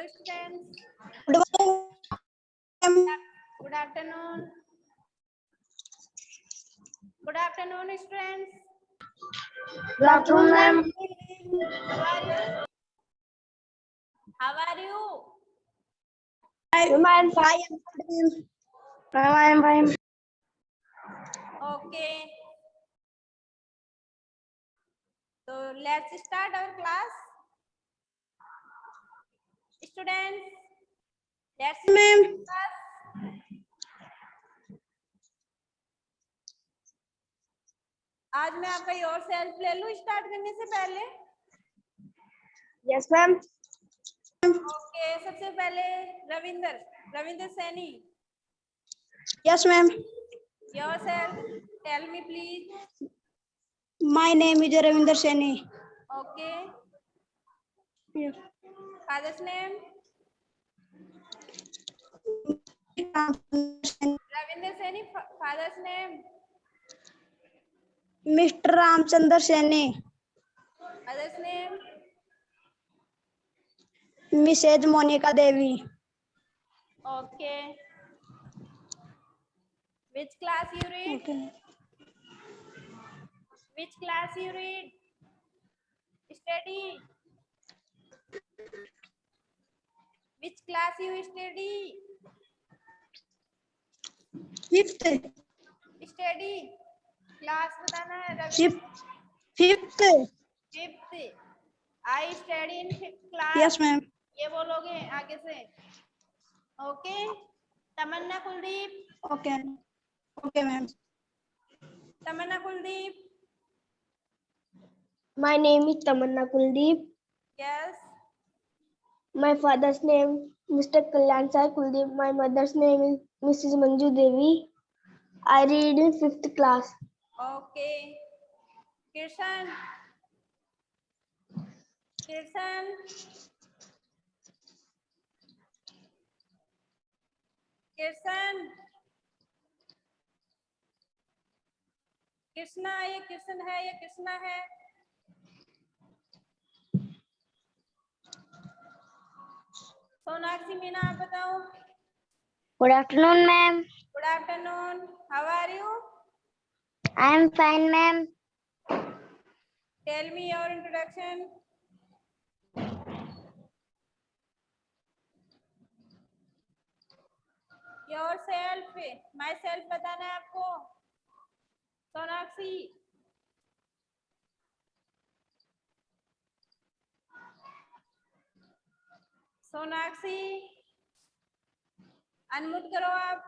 students. Good morning. Good afternoon. Good afternoon, students. Good afternoon, ma'am. How are you? How are you? I'm fine. I'm fine. Okay. So let's start our class. Students, let's Ma'am. class. आज मैं आपका your self ले लूं start करने से पहले. Yes, ma'am. Okay, सबसे पहले Ravinder Saini. Yes, ma'am. Your self, tell me please. My name is Ravinder Seni. Okay. Yes. Father's name. Ravinder Saini. Father's name. Mr. Ramchandra Seni. Mother's name. Mrs. Monica Devi. Okay. Which class you read? Okay. Which class you read? Study. Which class you study? Fifth. Study. Class बताना है Ravi. Fifth. Fifth. I study in fifth class. Yes, ma'am. ये बोलोगे आगे से. Okay. Tamanna Kuldeep. Okay. Okay, ma'am. Tamanna Kuldeep. My name is Tamanna Kuldeep. Yes. My father's name Mr. Kalyan Sai Kuldeep. My mother's name is Mrs. Manju Devi. I read in 5th class. Okay. Kirsan. Kirsan. Kirsan. Krishna. ये कृष्ण है, ये कृष्णा है. सोनाक्षी मीना, आप बताओ. Good afternoon, ma'am. Good afternoon. How are you? I am fine, ma'am. Tell me your introduction. Your self. My self बताना है आपको. Sonakshi. Sonakshi unmute करो आप.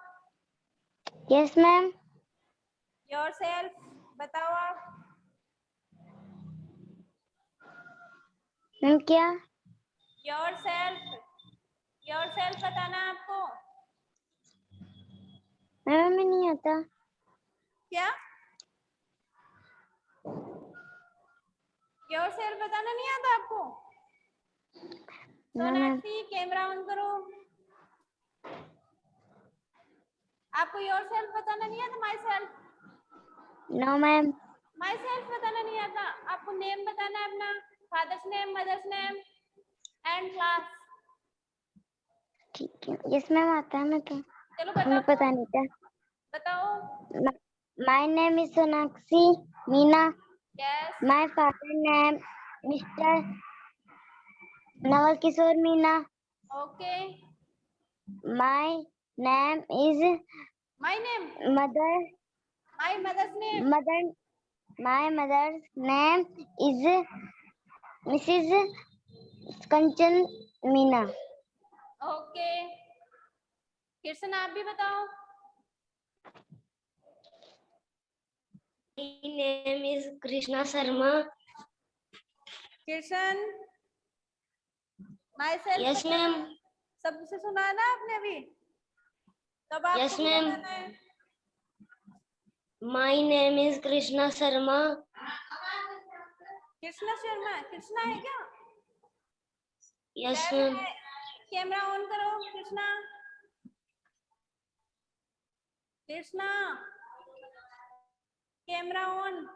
Yes, ma'am. योर सेल्फ बताओ आप. मैम क्या? योर सेल्फ बताना है आपको. मैम हमें नहीं आता. क्या? योर सेल्फ बताना नहीं आता आपको? No, ma'am. Sonakshi camera on करो. आपको योर सेल्फ बताना नहीं आता? My self. No, ma'am. My self बताना नहीं आता. आपको नेम बताना है अपना. Father's name, mother's name and class. ठीक है. Yes, ma'am आता है. मैं तो चलो हमें बताओ. पता नहीं था. बताओ. My name is Sonakshi Meena. Yes. My father name Mr. Nawal Kishore Meena. Okay. My name is my name. mother. My mother's name. My mother's name is Mrs. Kanchan Meena. Okay. Krishna आप भी बताओ. My name is Krishna Sharma. Krishna. My self. Yes, ma'am. सबसे सुना ना आपने अभी. तब आपको Yes, भी ma'am. बताना है. My name is Krishna Sharma. Krishna Sharma. Krishna है क्या? Yes, ma'am. कैमरा ऑन करो. कृष्णा. Krishna camera on.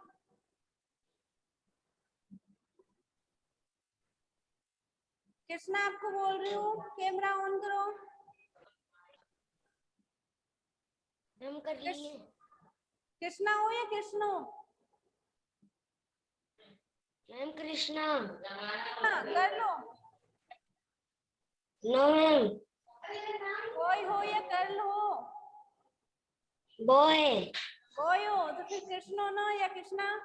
कृष्णा आपको बोल रही हूँ, कैमरा ऑन करो। मैम कर रही है। कृष्णा हो या कृष्णो? मैम कृष्णा। हाँ, कर लो। No ma'am. कोई हो या कर लो। बॉय। कोई हो तो फिर कृष्णो ना या कृष्णा।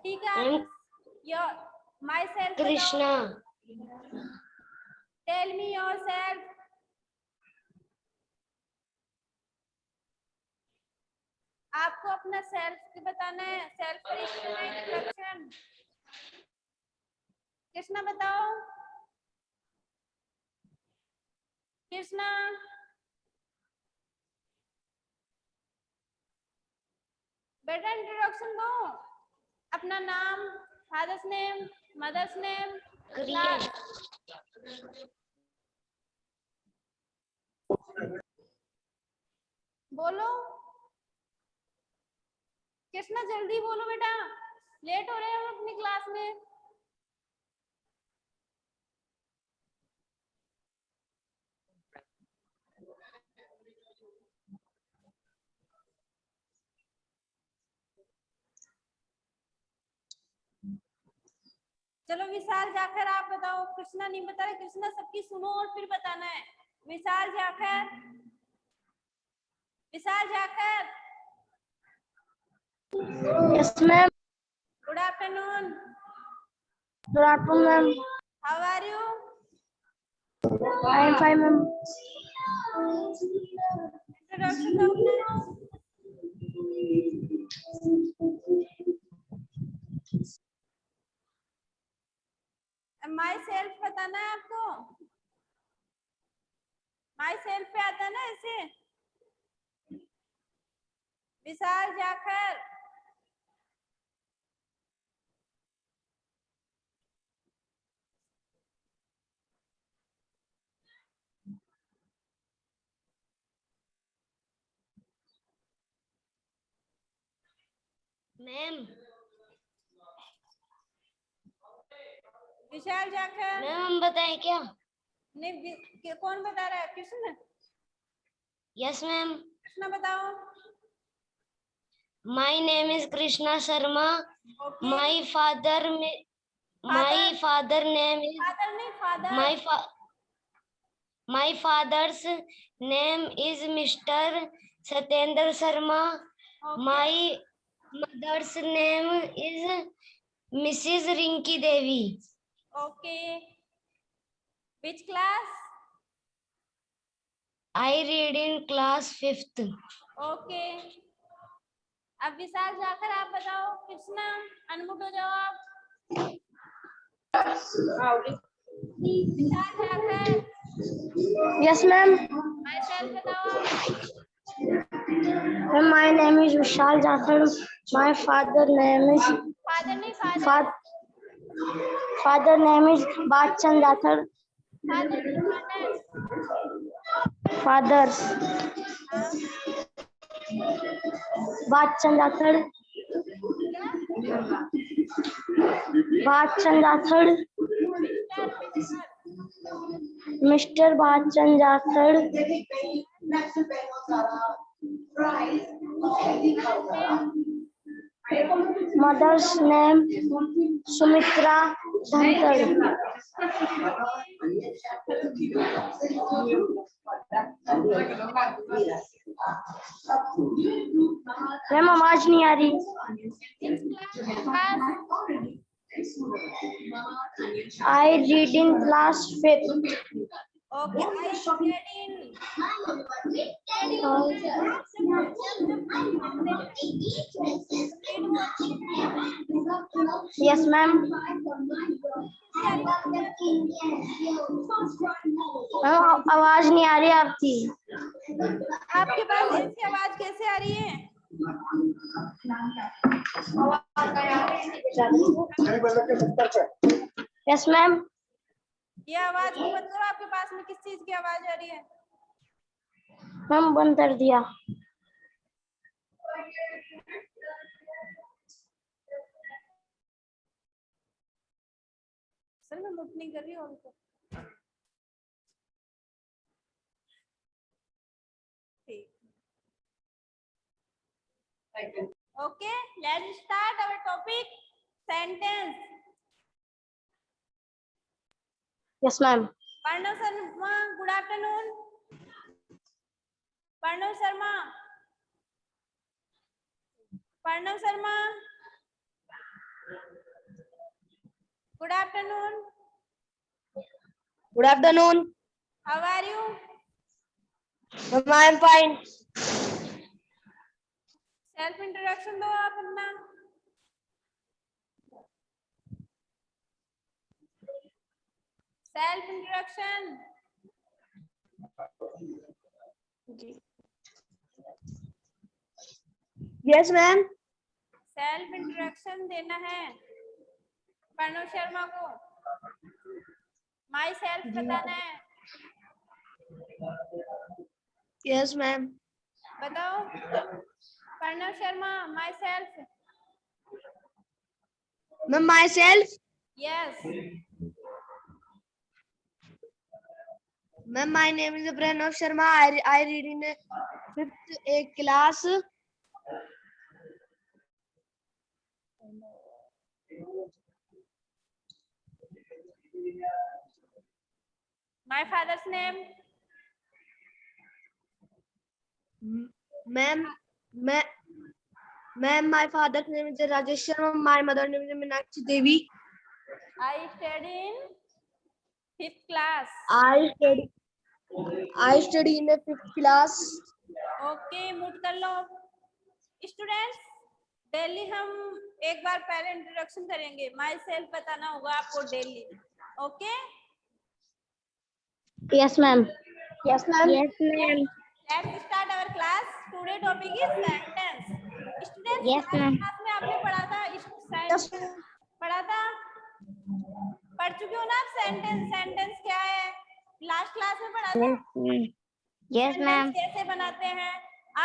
ठीक है, ma'am your my self Krishna. Tell me your self. आपको अपना सेल्फ बताना है, सेल्फ परिचय में इंट्रोडक्शन। कृष्णा बताओ। कृष्णा बेटा इंट्रोडक्शन दो, अपना नाम, father's name, mother's name, class. बोलो कृष्णा, जल्दी बोलो बेटा, लेट हो रहे हैं हम अपनी क्लास में। चलो विशाल जाकर आप बताओ। कृष्णा नहीं बता रहे, कृष्णा सबकी सुनो और फिर बताना है। विशाल जाकर, विशाल जाकर। Yes, ma'am. Good afternoon. Good afternoon, ma'am. How are you? I am fine, ma'am. Introduction दो अपना। माई सेल्फ बताना है आपको। माई सेल्फ पे आता है ना ऐसे। विशाल जाकर। मैम। विशाल जाकर। मैम हम बताएं क्या? नहीं, कौन बता रहा है? कृष्ण। Yes ma'am. कृष्णा बताओ। My name is Krishna Sharma. Okay. My father my father name is father नहीं, father. My father's name is mister Satyendra Sharma. My mother's name is missus Rinki Devi. Okay. Which class? I read in class 5th। Okay. अब विशाल जाकर आप बताओ। Krishna unmute हो जाओ आप। विशाल जाकर। Yes, ma'am. My self बताओ आप। Ma'am, my name is Vishal Jakhar. My father name is father नहीं, father. father name is Bachchan Jakhar. Father नहीं, फादर। Fathers हाँ, Bachchan Jakhar. क्या? Bachchan Jakhar. Mr. Bachchan Jakhar. Mother's name Sumitra Dhantar. Ma'am आवाज नहीं आ रही। I read in class 5th. Okay. I study Yes, ma'am. Ma'am आवाज नहीं आ रही आपकी। आपके पास ऐसी आवाज कैसे आ रही है? Yes, ma'am. ये आवाज को बंद करो। आपके पास में किस चीज की आवाज आ रही है? मैम बंद कर दिया। सर मैं मुट नहीं कर रही हूँ उनको। ठीक, okay, let's start our topic sentence. Yes, ma'am. Pranav Sharma, good afternoon. Pranav Sharma, Pranav Sharma, good afternoon. Good afternoon. How are you? Ma'am, I am fine. Self introduction दो आप अपना। Self introduction. Yes, ma'am. Self introduction देना है प्रणव शर्मा को। माई सेल्फ बताना है। Yes, ma'am. बताओ Pranav Sharma, my self. Ma'am, myself. Yes. Ma'am, my name is Pranav Sharma. I read in 5th A class. My father's name. Ma'am, my father's name is Rajesh Sharma. My mother's name is Meenakshi Devi. I study in 5th class. I study in the 5th class. Okay, mute कर लो। Students, daily हम एक बार पहले introduction करेंगे, माई self बताना होगा आपको daily. Okay, Yes, ma'am. Yes, ma'am. Yes, ma'am. Let's start our class. Today topic is sentence. Students, Yes, ma'am. Class में आपने पढ़ा था सेंटेंस, पढ़ा था, पढ़ चुके हो ना आप? सेंटेंस, सेंटेंस क्या है? लास्ट क्लास में पढ़ा था। Yes, sentence ma'am. कैसे बनाते हैं?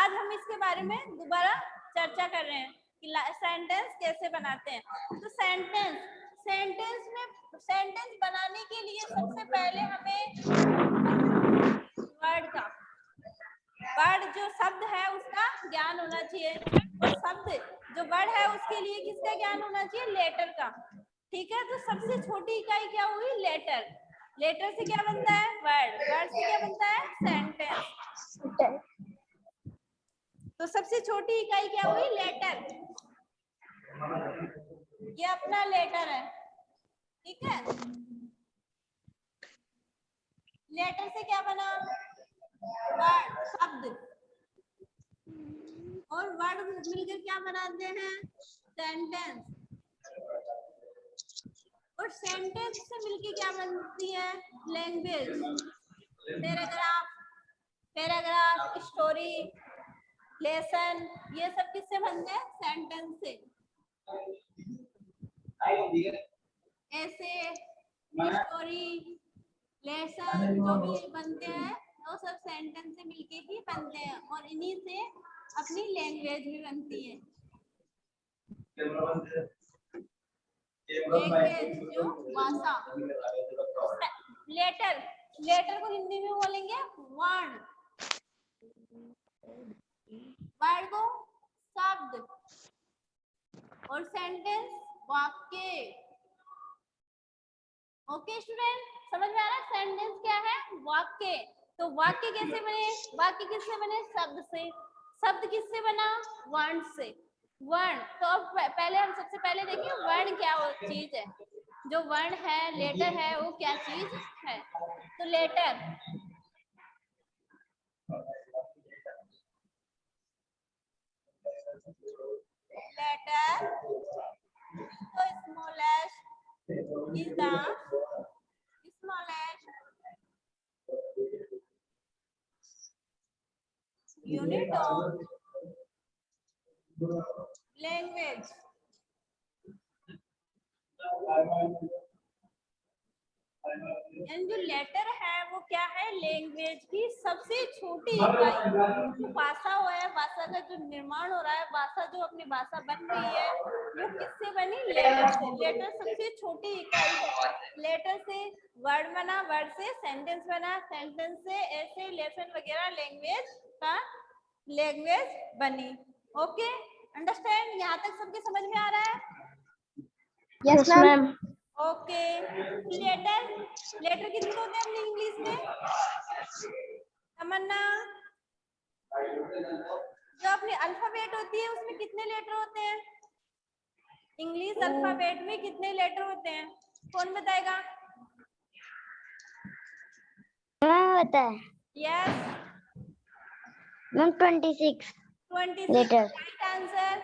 आज हम इसके बारे में दोबारा चर्चा कर रहे हैं कि सेंटेंस कैसे बनाते हैं। तो सेंटेंस में सेंटेंस बनाने के लिए सबसे पहले हमें वर्ड जो शब्द है उसका ज्ञान होना चाहिए, और शब्द जो वर्ड है उसके लिए किसका ज्ञान होना चाहिए? लेटर का। ठीक है, तो सबसे छोटी इकाई क्या हुई? लेटर। लेटर से क्या बनता है? वर्ड। वर्ड से क्या बनता है? सेंटेंस। तो सबसे छोटी इकाई क्या हुई? लेटर। ये अपना लेटर है, ठीक है। लेटर से क्या बना? वर्ड, शब्द, और वर्ड मिलकर क्या बनाते हैं? सेंटेंस। और सेंटेंस से मिलकर क्या बनती है? लैंग्वेज। पैराग्राफ, स्टोरी, लेसन, ये सब किससे बनते हैं? सेंटेंस से। ऐसे स्टोरी, लेसन जो भी बनते हैं वो सब सेंटेंस से मिलके ही बनते हैं, और इन्हीं से अपनी लैंग्वेज भी बनती है। लैंग्वेज जो भाषा। लेटर, लेटर को हिंदी में बोलेंगे वर्ण, वर्ड को शब्द, और सेंटेंस वाक्य। ओके स्टूडेंट, समझ में आ रहा है? सेंटेंस क्या है? वाक्य। तो वाक्य कैसे बने? वाक्य किससे बने? शब्द से। शब्द किससे बना? वर्ण से। वर्ण, तो अब पहले हम सबसे पहले देखिए वर्ण क्या चीज है। जो वर्ण है, लेटर है, वो क्या चीज है? तो letter, letter so smallest is the smallest unit of language। यानी जो लेटर है वो क्या है? लैंग्वेज की सबसे छोटी इकाई। भाषा हो या भाषा का जो निर्माण हो रहा है, भाषा जो अपनी भाषा बन रही है, वो किससे बनी? लेटर से। लेटर सबसे छोटी इकाई है। लेटर से वर्ड बना, वर्ड से सेंटेंस बना, सेंटेंस से ऐसे लेसन वगैरह लैंग्वेज बनी। Okay, understand? यहाँ तक सबके समझ में आ रहा है? Yes, ma'am. Okay. Letter, letter कितने होते हैं अपनी इंग्लिश में? तमन्ना, जो अपनी अल्फाबेट होती है उसमें कितने लेटर होते हैं? इंग्लिश अल्फाबेट में कितने लेटर होते हैं? कौन बताएगा? होता है yes, ma'am 26 letter. Right answer.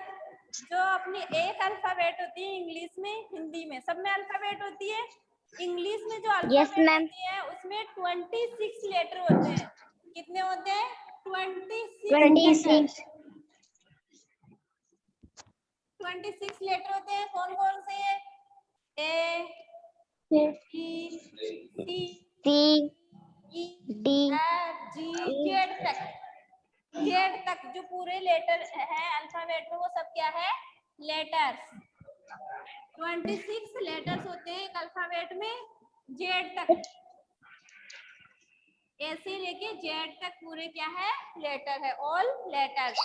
जो अपनी एक अल्फाबेट होती है इंग्लिश में, हिंदी में सब में अल्फाबेट होती है। इंग्लिश में जो अल्फाबेट ma'am. होती है उसमें 26 लेटर होते हैं। कितने होते हैं? 26 लेटर होते हैं। कौन कौन से? ए, बी, सी, C ई, D एफ, जी, जेड तक। जेड तक जो पूरे लेटर है अल्फाबेट में, वो सब क्या है? लेटर्स। 26 लेटर्स होते हैं एक अल्फाबेट में, जेड तक। ए से लेके जेड तक पूरे क्या है? लेटर है, all letters.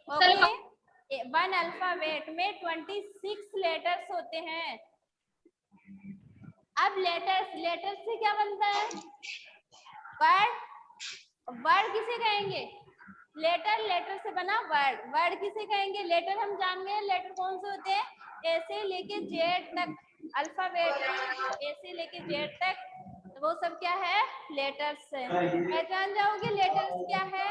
Okay, one alphabet में 26 लेटर्स होते हैं। अब लेटर्स से क्या बनता है? वर्ड। वर्ड किसे कहेंगे? लेटर से बना वर्ड। वर्ड किसे कहेंगे? लेटर हम जान गए, लेटर कौन से होते हैं? ए से लेके जेड तक अल्फाबेट में, ए से लेके जेड तक वो सब क्या है? लेटर्स है। पहचान जाओगे लेटर्स क्या है?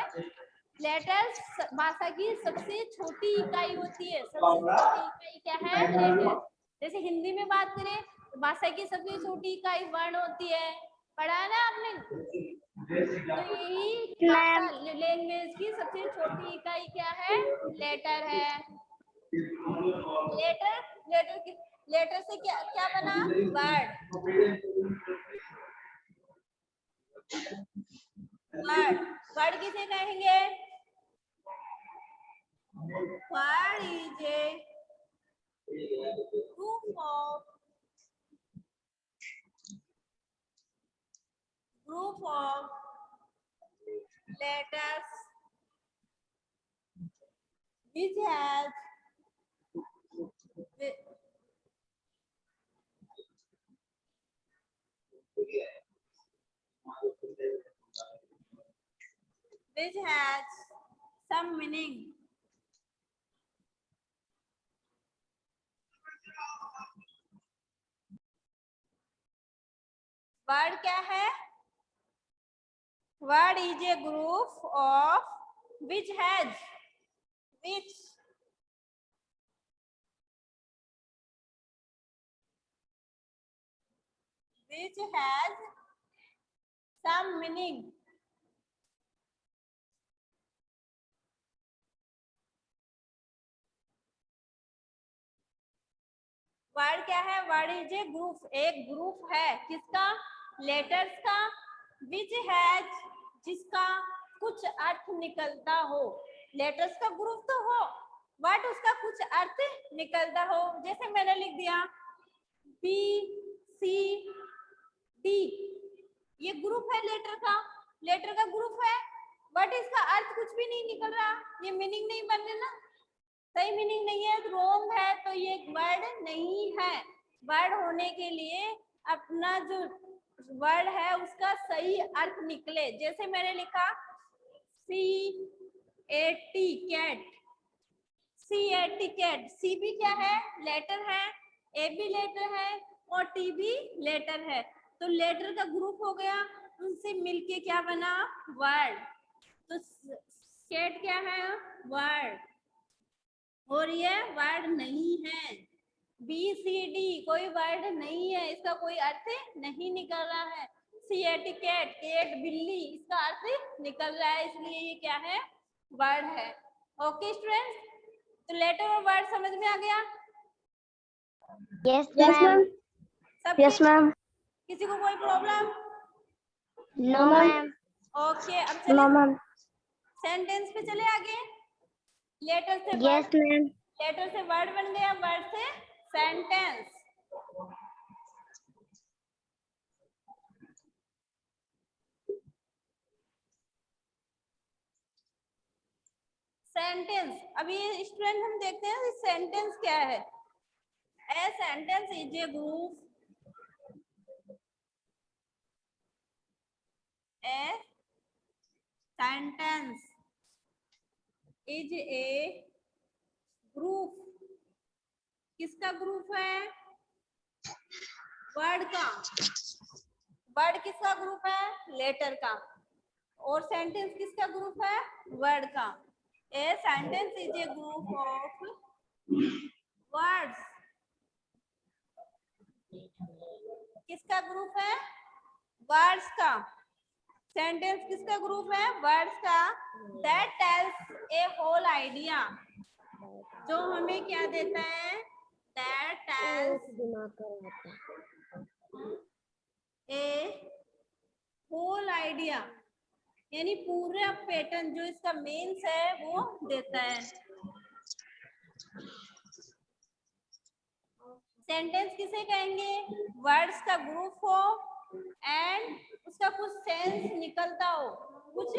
लेटर्स भाषा की सबसे छोटी इकाई होती है। सबसे छोटी इकाई क्या है? लेटर। जैसे हिंदी में बात करें तो भाषा की सबसे छोटी इकाई वर्ण होती है। पढ़ा है ना आपने? तो यही भाषा लैंग्वेज की सबसे छोटी इकाई क्या है? लेटर है। लेटर से क्या क्या बना? वर्ड। वर्ड किसे कहेंगे? Word is a group of letters which has some meaning. Word क्या है? Word is a group of which has some meaning. Word क्या है? वर्ड इज ए ग्रुप, एक ग्रुप है किसका? लेटर्स का। विच हैज, जिसका कुछ अर्थ निकलता हो। लेटर्स का ग्रुप तो हो, बट उसका कुछ अर्थ निकलता हो। जैसे मैंने लिख दिया बी सी डी, ये ग्रुप है लेटर का। लेटर का ग्रुप है, बट इसका अर्थ कुछ भी नहीं निकल रहा, ये मीनिंग नहीं बन रहा ना, सही मीनिंग नहीं है, रॉन्ग है, तो ये वर्ड नहीं है। वर्ड होने के लिए अपना जो वर्ड है उसका सही अर्थ निकले। जैसे मैंने लिखा CAT कैट, CAT कैट। सी भी क्या है? लेटर है, ए भी लेटर है और टी भी लेटर है, तो लेटर का ग्रुप हो गया, उनसे मिलके क्या बना? वर्ड। तो कैट क्या है? वर्ड। और ये वर्ड नहीं है। BCD कोई वर्ड नहीं है, इसका कोई अर्थ नहीं निकल रहा है। CAT कैट, कैट बिल्ली, इसका अर्थ निकल रहा है, इसलिए ये क्या है? वर्ड है। ओके स्टूडेंट्स, तो लेटर और वर्ड समझ में आ गया? Yes ma'am. सब Yes, ma'am. किसी को कोई प्रॉब्लम? No ma'am. ओके, अब No, चलिए ma'am. सेंटेंस पे चले आगे। लेटर से Yes, वर्ड, ma'am. लेटर से वर्ड बन गया, वर्ड से सेंटेंस। सेंटेंस, अभी ये स्टूडेंट हम देखते हैं सेंटेंस क्या है। A sentence is a group, a sentence is a group. किसका ग्रुप है? वर्ड का। वर्ड किसका ग्रुप है? लेटर का। और सेंटेंस किसका ग्रुप है? वर्ड का। A sentence is a group of words. किसका ग्रुप है? वर्ड्स का। सेंटेंस किसका ग्रुप है? वर्ड्स का। That tells a whole idea, जो हमें क्या देता है? That tells a whole idea, यानी पूरा पैटर्न जो इसका मेंस है वो देता है। सेंटेंस किसे कहेंगे? वर्ड्स का ग्रुप हो एंड उसका कुछ सेंस निकलता हो, कुछ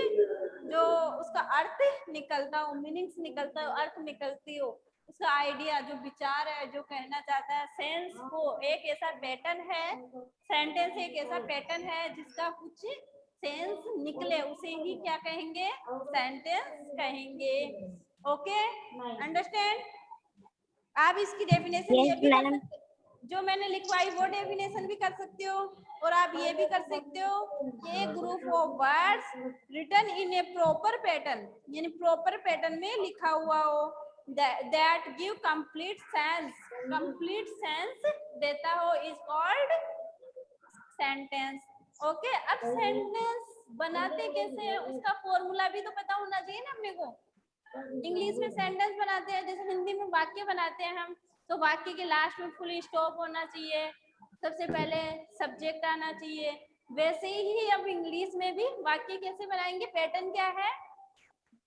जो उसका अर्थ निकलता हो, मीनिंग्स निकलता हो, अर्थ निकलती हो, उसका आइडिया जो विचार है, जो कहना चाहता है, सेंस हो। एक ऐसा पैटर्न है, सेंटेंस एक ऐसा पैटर्न है जिसका कुछ सेंस निकले, उसे ही क्या कहेंगे? सेंटेंस कहेंगे। Okay, understand? आप इसकी डेफिनेशन ये Yes, भी कर ma'am. सकते, जो मैंने लिखवाई वो डेफिनेशन भी कर सकते हो, और आप ये भी कर सकते हो, ये group of words written in a proper pattern, यानी प्रॉपर पैटर्न में लिखा हुआ हो, that give complete sense, complete sense देता हो, इज कॉल्ड सेंटेंस। ओके, अब सेंटेंस बनाते कैसे हैं उसका फॉर्मूला भी तो पता होना चाहिए ना अपने को। इंग्लिश में सेंटेंस बनाते हैं, जैसे हिंदी में वाक्य बनाते हैं हम, तो वाक्य के लास्ट में फुल स्टॉप होना चाहिए, सबसे पहले सब्जेक्ट आना चाहिए। वैसे ही अब इंग्लिश में भी वाक्य कैसे बनाएंगे? पैटर्न क्या है?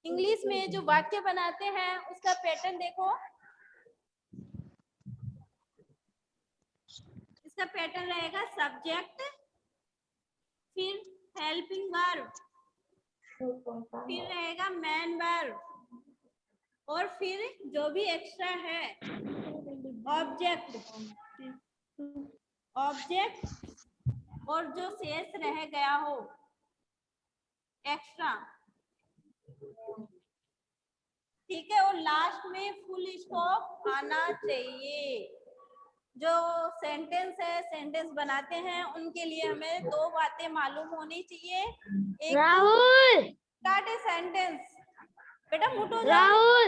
इंग्लिश में जो वाक्य बनाते हैं उसका पैटर्न देखो, इसका पैटर्न रहेगा सब्जेक्ट, फिर हेल्पिंग वर्ब, फिर रहेगा मैन वर्ब, और फिर जो भी एक्स्ट्रा है ऑब्जेक्ट, ऑब्जेक्ट, और जो शेष रह गया हो एक्स्ट्रा, ठीक है, और लास्ट में फुल स्टॉप आना चाहिए। जो सेंटेंस है, सेंटेंस बनाते हैं, उनके लिए हमें दो बातें मालूम होनी चाहिए। एक राहुल, स्टार्ट ए सेंटेंस। बेटा मुट हो जाओ, राहुल.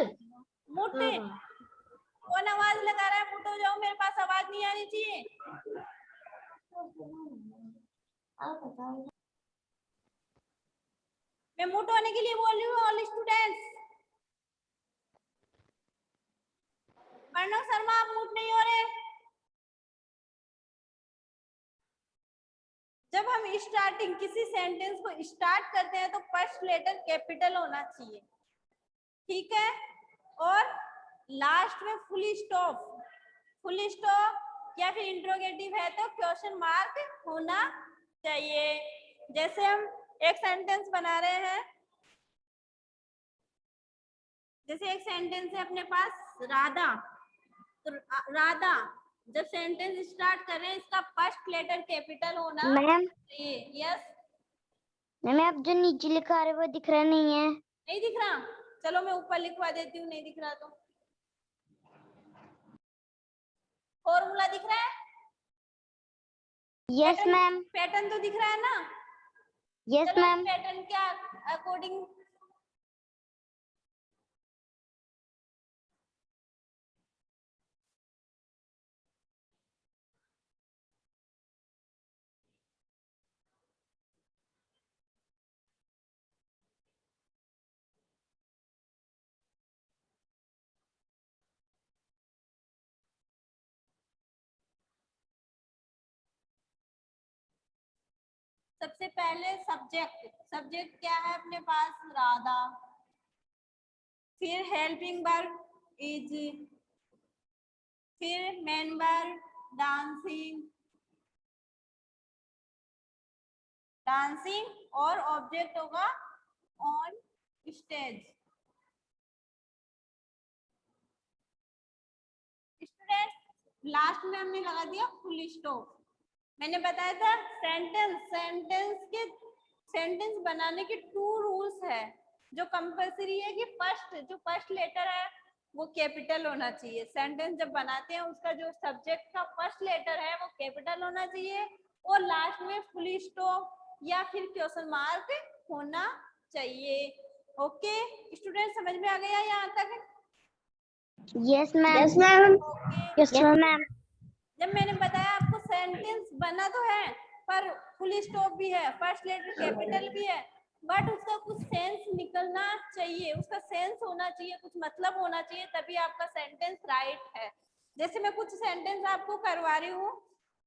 मुटे, कौन आवाज लगा रहा है? मुट हो जाओ, मेरे पास आवाज नहीं आनी चाहिए। मैं मुट होने के लिए बोल रही हूँ। ऑल स्टूडेंट्स, प्रणव शर्मा आप मुट नहीं हो रहे। जब हम स्टार्टिंग किसी सेंटेंस को स्टार्ट करते हैं तो फर्स्ट लेटर कैपिटल होना चाहिए, ठीक है, और लास्ट में फुल स्टॉप, फुल स्टॉप या फिर इंट्रोगेटिव है तो क्वेश्चन मार्क होना चाहिए। जैसे हम एक सेंटेंस बना रहे हैं, जैसे एक सेंटेंस है अपने पास राधा, तो राधा जब सेंटेंस स्टार्ट कर रहे हैं इसका फर्स्ट लेटर कैपिटल होना मैम, चाहिए। यस, मैम आप जो नीचे लिखा रहे वो दिख रहा नहीं है। नहीं दिख रहा? चलो मैं ऊपर लिखवा देती हूँ, नहीं दिख रहा तो। फॉर्मूला दिख रहा है? Yes ma'am. पैटर्न तो दिख रहा है ना? यस चलो मैम. पैटर्न क्या अकॉर्डिंग, सबसे पहले सब्जेक्ट, सब्जेक्ट क्या है अपने पास? राधा। फिर हेल्पिंग वर्ब इज, फिर मेन वर्ब डांसिंग, डांसिंग और ऑब्जेक्ट होगा ऑन स्टेज। स्टूडेंट लास्ट में हमने लगा दिया फुल स्टॉप। मैंने बताया था सेंटेंस बनाने के 2 रूल्स है जो कंपल्सरी है कि फर्स्ट लेटर है वो कैपिटल होना चाहिए। सेंटेंस जब बनाते हैं उसका जो सब्जेक्ट का फर्स्ट लेटर है वो कैपिटल होना चाहिए और लास्ट में फुल स्टॉप या फिर क्वेश्चन मार्क होना चाहिए। ओके स्टूडेंट, समझ में आ गया यहाँ तक? Yes ma'am. Yes ma'am. Okay, yes ma'am. जब मैंने बताया आपको सेंटेंस बना तो है पर फुल स्टॉप भी है, फर्स्ट लेटर कैपिटल भी है, बट उसका कुछ सेंस निकलना चाहिए, उसका सेंस होना चाहिए, कुछ मतलब होना चाहिए, तभी आपका सेंटेंस राइट है। जैसे मैं कुछ सेंटेंस आपको करवा रही हूँ,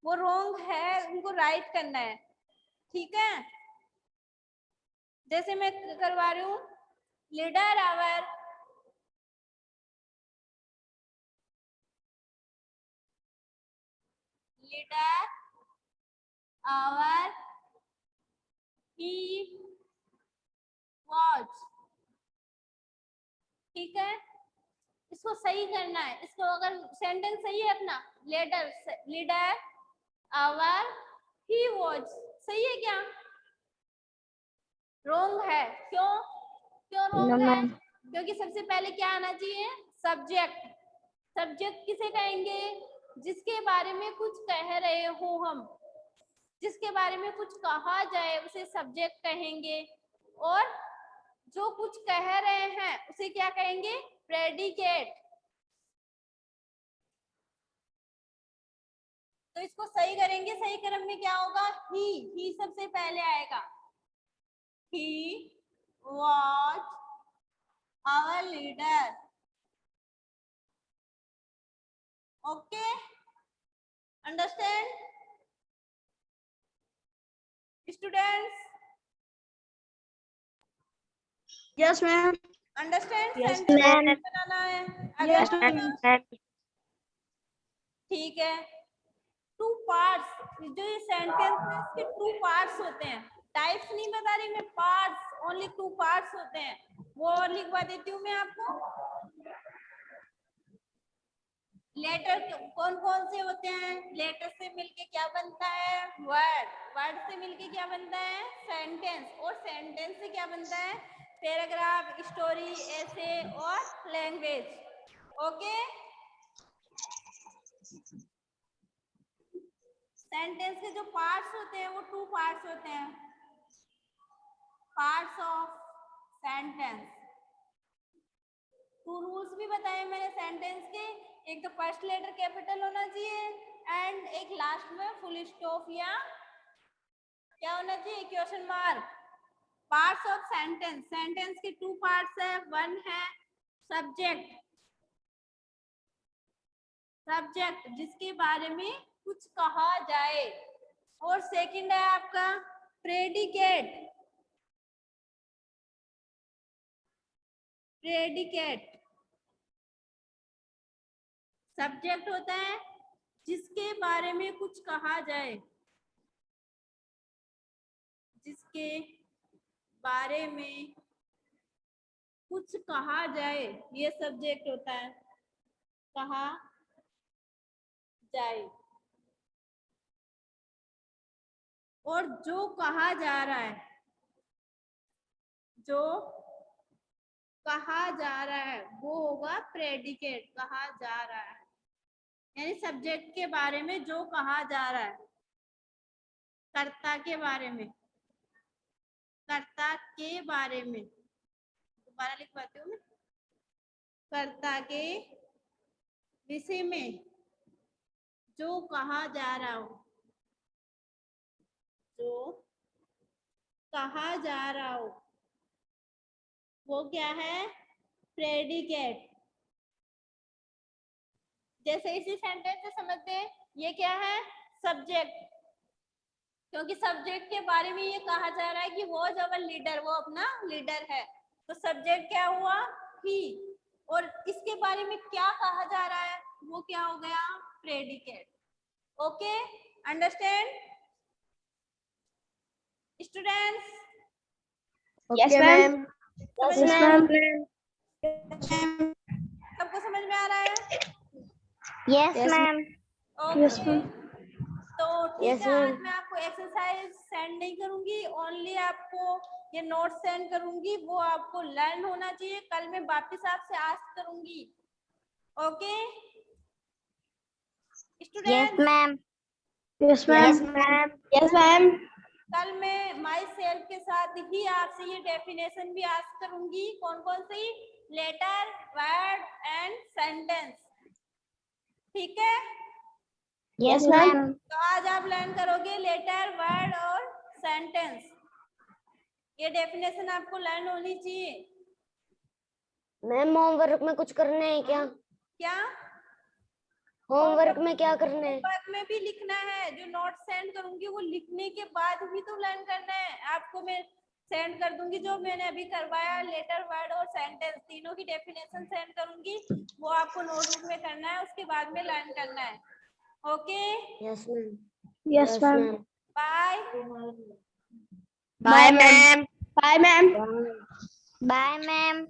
वो रॉन्ग है, उनको राइट करना है, ठीक है? जैसे मैं करवा रही हूँ, लीडर आवर he was, ठीक है? इसको सही करना है, इसको अगर सेंटेंस सही है अपना, लीडर आवर ही वॉज, सही है क्या? रॉन्ग है, क्यों रॉन्ग है? क्योंकि सबसे पहले क्या आना चाहिए? सब्जेक्ट। सब्जेक्ट किसे कहेंगे? जिसके बारे में कुछ कह रहे हो हम, जिसके बारे में कुछ कहा जाए उसे सब्जेक्ट कहेंगे, और जो कुछ कह रहे हैं उसे क्या कहेंगे? प्रेडिकेट। तो इसको सही करेंगे, सही क्रम में क्या होगा? ही सबसे पहले आएगा। ही was our leader. Okay, understand students? Yes, ma'am. Understand? Yes, sentence ma'am. बनाना है Yes, अगर ma'am. ठीक है। 2 पार्ट्स, जो ये सेंटेंस है इसके 2 पार्ट्स होते हैं, टाइप्स नहीं बता रही मैं, पार्ट्स, ओनली 2 पार्ट्स होते हैं, वो और लिखवा देती हूँ मैं आपको। लेटर कौन कौन से होते हैं? लेटर से मिलके क्या बनता है? वर्ड। वर्ड से मिलके क्या बनता है? सेंटेंस। और सेंटेंस से क्या बनता है? पैराग्राफ, स्टोरी, ऐसे और लैंग्वेज। ओके, सेंटेंस के जो पार्ट्स होते हैं वो 2 पार्ट्स होते हैं, पार्ट्स ऑफ सेंटेंस। 2 रूल्स भी बताए मैंने सेंटेंस के, एक तो फर्स्ट लेटर कैपिटल होना चाहिए एंड एक लास्ट में फुल स्टॉप या क्या होना चाहिए? Question mark. Parts of sentence, sentence के 2 पार्ट्स है, 1 है सब्जेक्ट, सब्जेक्ट जिसके बारे में कुछ कहा जाए, और सेकंड है आपका प्रेडिकेट। प्रेडिकेट सब्जेक्ट होता है जिसके बारे में कुछ कहा जाए, जिसके बारे में कुछ कहा जाए, ये सब्जेक्ट होता है, कहा जाए। और जो कहा जा रहा है, जो कहा जा रहा है वो होगा प्रेडिकेट, कहा जा रहा है, यानी सब्जेक्ट के बारे में जो कहा जा रहा है, कर्ता के बारे में, कर्ता के बारे में, दोबारा लिखवाती हूँ मैं, कर्ता के विषय में जो कहा जा रहा हो, जो कहा जा रहा हो वो क्या है? प्रेडिकेट। जैसे इसी सेंटेंस से समझते हैं, ये क्या है? सब्जेक्ट, क्योंकि सब्जेक्ट के बारे में ये कहा जा रहा है कि वो जब लीडर, वो अपना लीडर है, तो सब्जेक्ट क्या हुआ? ही, और इसके बारे में क्या कहा जा रहा है वो क्या हो गया, predicate. Okay, understand students? Yes, ma'am. Yes, Yes, ma'am. ma'am. सबको समझ में आ रहा है? Yes, Yes, ma'am. Yes, okay, ma'am. तो ठीक Yes, है, आज ma'am. मैं आपको एक्सरसाइज सेंड नहीं करूंगी, ओनली आपको ये नोट सेंड करूंगी, वो आपको लर्न होना चाहिए। कल मैं वापस आपसे आस्क करूंगी। Okay Yes, students? ma'am. Yes, Yes, ma'am. ma'am. Yes, ma'am. कल मैं माई सेल्फ के साथ ही आपसे ये डेफिनेशन भी आस्क करूंगी। कौन कौन सी? Letter, word and sentence. ठीक है, Yes, Yes, ma'am. ma'am. तो आज आप लर्न करोगे लेटर, वर्ड और सेंटेंस। ये डेफिनेशन आपको लर्न होनी चाहिए। मैम होमवर्क में कुछ करने हैं क्या? क्या होमवर्क में क्या करने हैं? होमवर्क में भी लिखना है, जो नोट सेंड करूंगी वो लिखने के बाद भी तो लर्न करना है। आपको मैं सेंड कर दूंगी जो मैंने अभी करवाया, लेटर, वर्ड और सेंटेंस, तीनों की डेफिनेशन सेंड करूंगी, वो आपको नोटबुक में करना है, उसके बाद में लर्न करना है। Okay, Yes, ma'am. Yes, ma'am. Bye. Bye, ma'am. Bye, ma'am. Bye, ma'am.